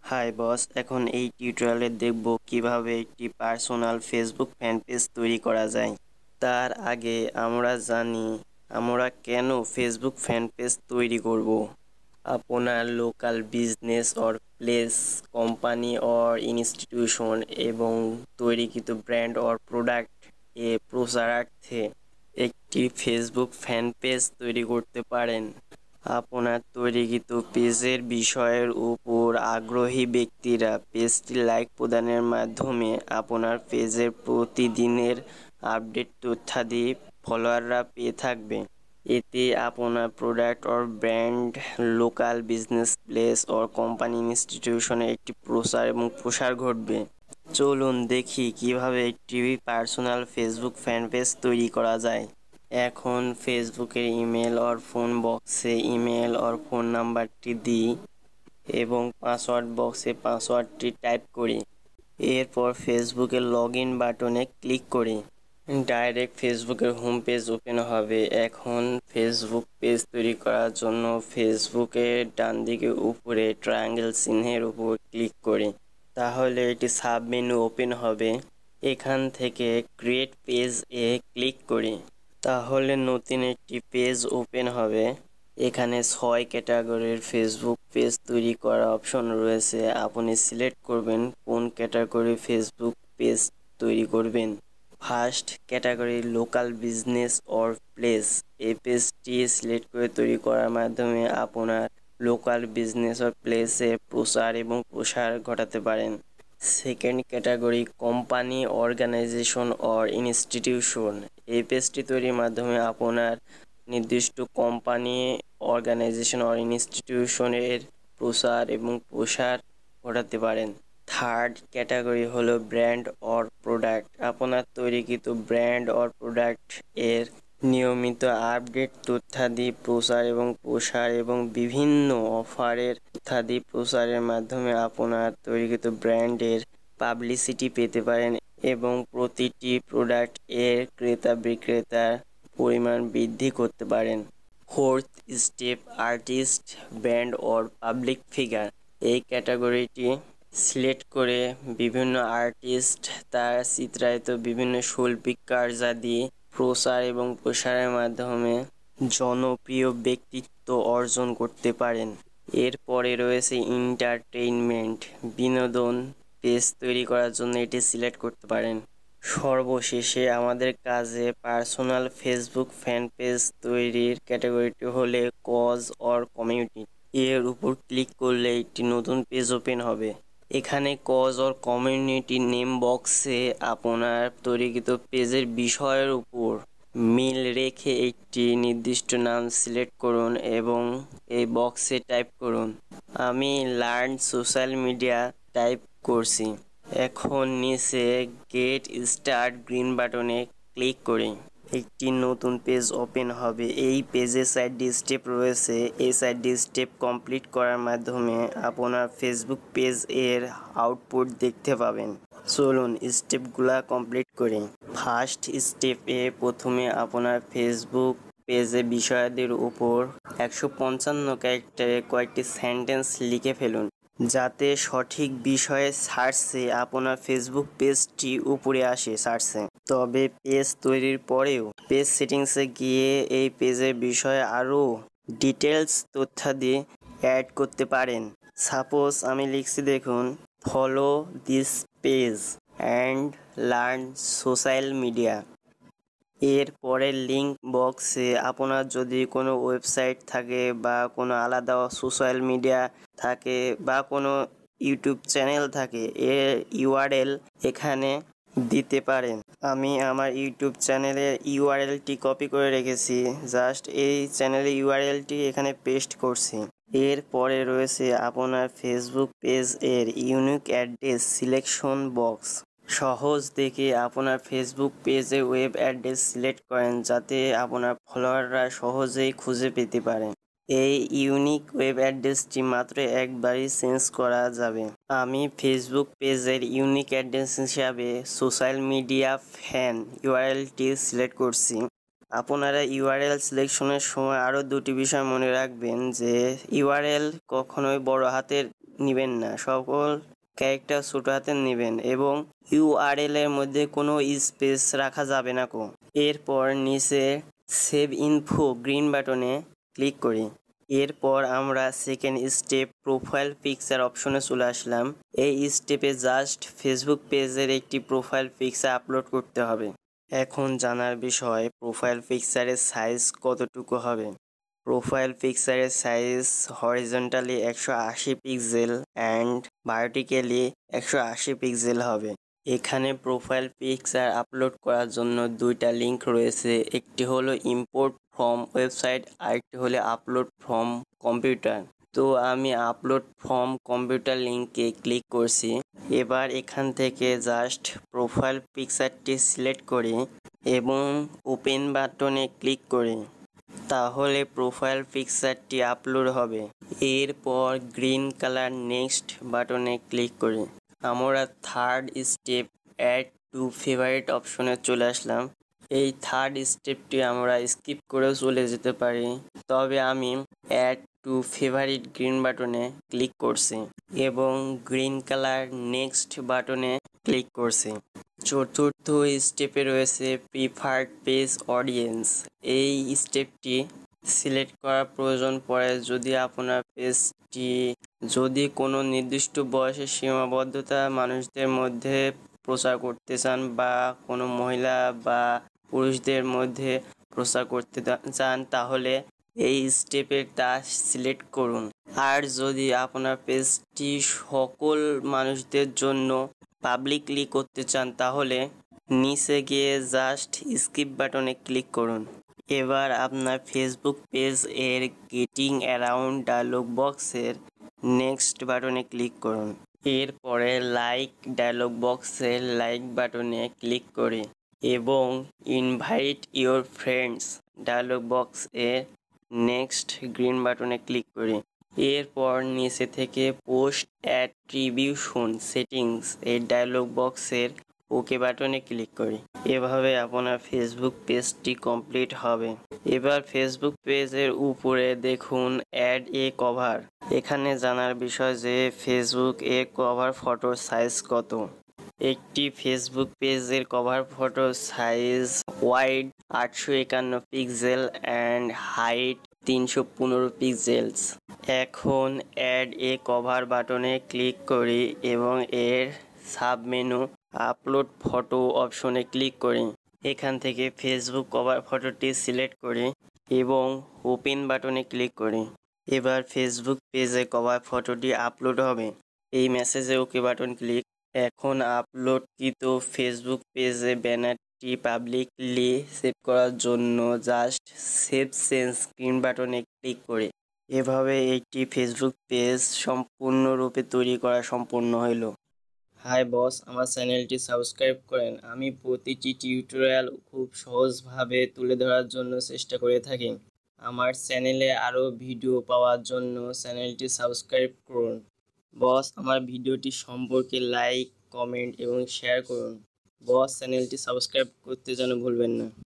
Hi boss, এখন এই টিউটোরিয়ালে দেখব কিভাবে একটি পার্সোনাল ফেসবুক ফ্যান পেজ তৈরি করা যায়। তার আগে আমরা জানি আমরা কেন ফেসবুক ফ্যান পেজ তৈরি করব। আপনার local business or place, company or institution এবং তৈরিকৃত ব্র্যান্ড অর প্রোডাক্ট এ প্রচারার্থে একটি ফেসবুক ফ্যান পেজ তৈরি করতে পারেন। আপনার তৈরিকৃত পেজের বিষয়ের উপর আগ্রহী ব্যক্তিরা পেজটি লাইক প্রদানের মাধ্যমে আপনার পেজের প্রতিদিনের আপডেট তথ্যাদি ফলোয়াররা পেয়ে থাকবে। এতে আপনার product or brand, local business, place or company, ইনস্টিটিউশনে একটি প্রচার এবং প্রসার ঘটবে। চলুন দেখি কিভাবে একটি পার্সোনাল ফেসবুক ফ্যান পেজ তৈরি করা যায়। এখন ফেসবুকের ইমেল অর ফোন বক্সে ইমেল অর ফোন নাম্বারটি দিই এবং পাসওয়ার্ড বক্সে পাসওয়ার্ডটি টাইপ করি। এরপর ফেসবুকের লগ ইন বাটনে ক্লিক করি। ডাইরেক্ট ফেসবুকের হোম পেজ ওপেন হবে। এখন ফেসবুক পেজ তৈরি করার জন্য ফেসবুকের ডান দিকে উপরে ট্রায়াঙ্গেল চিহ্নের উপর ক্লিক করি, তাহলে এটি সাব মেনু ওপেন হবে। এখান থেকে ক্রিয়েট পেজ এ ক্লিক করি, তাহলে নতুন একটি পেজ ওপেন হবে। এখানে 6 ক্যাটাগরির ফেসবুক পেজ তৈরি করার অপশন রয়েছে। আপনি সিলেক্ট করবেন কোন ক্যাটাগরি ফেসবুক পেজ তৈরি করবেন। First category local business or place, এই পেজটি সিলেক্ট করে তৈরি করার মাধ্যমে আপনার লোকাল বিজনেস অর প্লেসে প্রচার এবং প্রসার ঘটাতে পারেন। Second category company, organisation or institution, এই পেজটি তৈরির মাধ্যমে আপনার নির্দিষ্ট কোম্পানি, অর্গানাইজেশন অর ইনস্টিটিউশনের প্রচার এবং প্রসার ঘটাতে পারেন। থার্ড ক্যাটাগরি হলো ব্র্যান্ড অর প্রোডাক্ট, আপনার তৈরিকৃত ব্র্যান্ড অর প্রোডাক্ট এর নিয়মিত আপডেট তথ্যাদি প্রচার এবং প্রসার এবং বিভিন্ন অফারের তথ্যাদি প্রচারের মাধ্যমে আপনার তৈরিকৃত ব্র্যান্ডের পাবলিসিটি পেতে পারেন এবং প্রতিটি প্রোডাক্ট এর ক্রেতা বিক্রেতার পরিমাণ বৃদ্ধি করতে পারেন। Fourth step artist, brand or public figure, এই ক্যাটাগরিটি সিলেক্ট করে বিভিন্ন আর্টিস্ট তার চিত্রায়িত বিভিন্ন শৈল্পিক কার্যাদি প্রচার এবং প্রসারের মাধ্যমে জনপ্রিয় ব্যক্তিত্ব অর্জন করতে পারেন। এরপরে রয়েছে এন্টারটেইনমেন্ট, বিনোদন, পেজ তৈরি করার জন্য এটি সিলেক্ট করতে পারেন। সর্বশেষে আমাদের কাজে পার্সোনাল ফেসবুক ফ্যান পেজ তৈরির ক্যাটাগরিটি হলে কজ অর কমিউনিটি, এর উপর ক্লিক করলে একটি নতুন পেজ ওপেন হবে। এখানে কজ অর কমিউনিটি নেম বক্সে আপনার তৈরিকৃত পেজের বিষয়ের উপর মিল রেখে একটি নির্দিষ্ট নাম সিলেক্ট করুন এবং এই বক্সে টাইপ করুন। আমি লার্ন সোশ্যাল মিডিয়া টাইপ করছি। এখন নিচে গেট স্টার্ট গ্রিন বাটনে ক্লিক করি, একটি নতুন পেজ ওপেন হবে। এই পেজে 4টি স্টেপ রয়েছে। এই 4টি স্টেপ কমপ্লিট করার মাধ্যমে আপনার ফেসবুক পেজ এর আউটপুট দেখতে পাবেন। চলুন স্টেপগুলা কমপ্লিট করি। ফার্স্ট স্টেপে প্রথমে আপনার ফেসবুক পেজে বিষয়াদির উপর 155 ক্যারেক্টারে কয়েকটি সেন্টেন্স লিখে ফেলুন, যাতে সঠিক বিষয়ে সার্চে আপনার ফেসবুক পেজটি উপরে আসে সার্চে। তবে পেজ তৈরির পরেও পেজ সেটিংসে গিয়ে এই পেজের বিষয়ে আরও ডিটেলস তথ্যাদি অ্যাড করতে পারেন। সাপোজ আমি লিখছি, দেখুন, follow this page and learn social media. এর পরের লিঙ্ক বক্সে আপনার যদি কোনো ওয়েবসাইট থাকে বা কোনো আলাদা সোশ্যাল মিডিয়া থাকে বা কোনো ইউটিউব চ্যানেল থাকে, এর ইউআরএল এখানে দিতে পারেন। আমি আমার ইউটিউব চ্যানেলের ইউআরএলটি কপি করে রেখেছি, জাস্ট এই চ্যানেলের ইউআরএলটি এখানে পেস্ট করছি। এরপরে রয়েছে আপনার ফেসবুক পেজ এর ইউনিক অ্যাড্রেস সিলেকশন বক্স। সহজ দেখে আপনার ফেসবুক পেজে ওয়েব অ্যাড্রেস সিলেক্ট করেন, যাতে আপনার ফলোয়াররা সহজেই খুঁজে পেতে পারে। এই ইউনিক ওয়েব অ্যাড্রেসটি মাত্র একবারই চেঞ্জ করা যাবে। আমি ফেসবুক পেজের ইউনিক অ্যাড্রেস হিসাবে সোশ্যাল মিডিয়া ফ্যান ইউআরএলটি সিলেক্ট করছি। আপনারা ইউআরএল সিলেকশনের সময় আরও দুটি বিষয় মনে রাখবেন, যে ইউআরএল কখনোই বড় হাতের নেবেন না, সকল ক্যারেক্টার ছোট হাতে নেবেন এবং ইউআরএল এর মধ্যে কোনো স্পেস রাখা যাবে না কো। এরপর নিচে সেভ ইনফো গ্রিন বাটনে ক্লিক করি। এরপর আমরা সেকেন্ড স্টেপ প্রোফাইল পিকচার অপশনে চলে আসলাম। এই স্টেপে জাস্ট ফেসবুক পেজের একটি প্রোফাইল পিকচার আপলোড করতে হবে। এখন জানার বিষয় প্রোফাইল পিকচারের সাইজ কতটুকু হবে। প্রোফাইল পিকচারের size horizontally 180 pixel and vertically 180 pixel হবে। এখানে প্রোফাইল পিকচার আপলোড করার জন্য দুইটা লিঙ্ক রয়েছে, একটি হলো ইম্পোর্ট ফ্রম ওয়েবসাইট, আরেকটি হলো আপলোড ফ্রম কম্পিউটার। তো আমি আপলোড ফ্রম কম্পিউটার লিঙ্কে ক্লিক করছি। এবার এখান থেকে জাস্ট প্রোফাইল পিকচারটি সিলেক্ট করি এবং ওপেন বাটনে ক্লিক করি, তাহলে প্রোফাইল পিকচারটি আপলোড হবে। এরপর গ্রিন কালার নেক্সট বাটনে ক্লিক করি। আমরা third step add to favourite অপশনে চলে আসলাম। এই থার্ড স্টেপটি আমরা স্কিপ করেও চলে যেতে পারি, তবে আমি অ্যাড টু ফেভারিট গ্রিন বাটনে ক্লিক করছি এবং গ্রিন কালার নেক্সট বাটনে ক্লিক করছি। চতুর্থ স্টেপে রয়েছে প্রিফার্ড পেজ অডিয়েন্স। এই স্টেপটি সিলেক্ট করার প্রয়োজন পড়ে যদি আপনার পেজটি যদি কোনো নির্দিষ্ট বয়সের সীমাবদ্ধতা মানুষদের মধ্যে প্রচার করতে চান বা কোনো মহিলা বা পুরুষদের মধ্যে প্রচার করতে চান, তাহলে এই স্টেপে তা সিলেক্ট করুন। আর যদি আপনার পেজটি সকল মানুষদের জন্য পাবলিকলি করতে চান, তাহলে নিচে গিয়ে জাস্ট স্কিপ বাটনে ক্লিক করুন। এবার আপনার ফেসবুক পেজ এর গেটিং অ্যারাউন্ড ডায়লগ বক্সের নেক্সট বাটনে ক্লিক করুন। এরপরে লাইক ডায়লগ বক্সের লাইক বাটনে ক্লিক করে এবং invite your friends dialogue box এর নেক্সট গ্রিন বাটনে ক্লিক করি। এরপর নিচে থেকে পোস্ট অ্যাট্রিবিউশন সেটিংস এই ডায়লগ বক্সের ওকে বাটনে ক্লিক করি। এভাবে আপনার ফেসবুক পেজটি কমপ্লিট হবে। এবার ফেসবুক পেজের উপরে দেখুন অ্যাড এ কভার। এখানে জানার বিষয় যে ফেসবুক এ কভার ফটোর সাইজ কত। একটি ফেসবুক পেজের cover photo size wide 851 pixel and height 315 pixels. এখন অ্যাড এ কভার বাটনে ক্লিক করি এবং এর সাব মেনু আপলোড ফটো অপশনে ক্লিক করি। এখান থেকে ফেসবুক কভার ফটোটি সিলেক্ট করি এবং ওপেন বাটনে ক্লিক করি। এবার ফেসবুক পেজে কভার ফটোটি আপলোড হবে। এই মেসেজে ওকে বাটন ক্লিক। এখন আপলোডকৃত ফেসবুক পেজে ব্যানারটি পাবলিকলি সেভ করার জন্য জাস্ট সেভ চেঞ্জ স্ক্রিন বাটনে ক্লিক করি। এভাবে একটি ফেসবুক পেজ সম্পূর্ণরূপে তৈরি করা সম্পূর্ণ হইল। হাই বস, আমার চ্যানেলটি সাবস্ক্রাইব করেন। আমি প্রতিটি টিউটোরিয়াল খুব সহজভাবে তুলে ধরার জন্য চেষ্টা করে থাকি। আমার চ্যানেলে আরও ভিডিও পাওয়ার জন্য চ্যানেলটি সাবস্ক্রাইব করুন। বস, আমার ভিডিওটি সম্পর্কে লাইক, কমেন্ট এবং শেয়ার করুন। বস, চ্যানেলটি সাবস্ক্রাইব করতে যেন ভুলবেন না।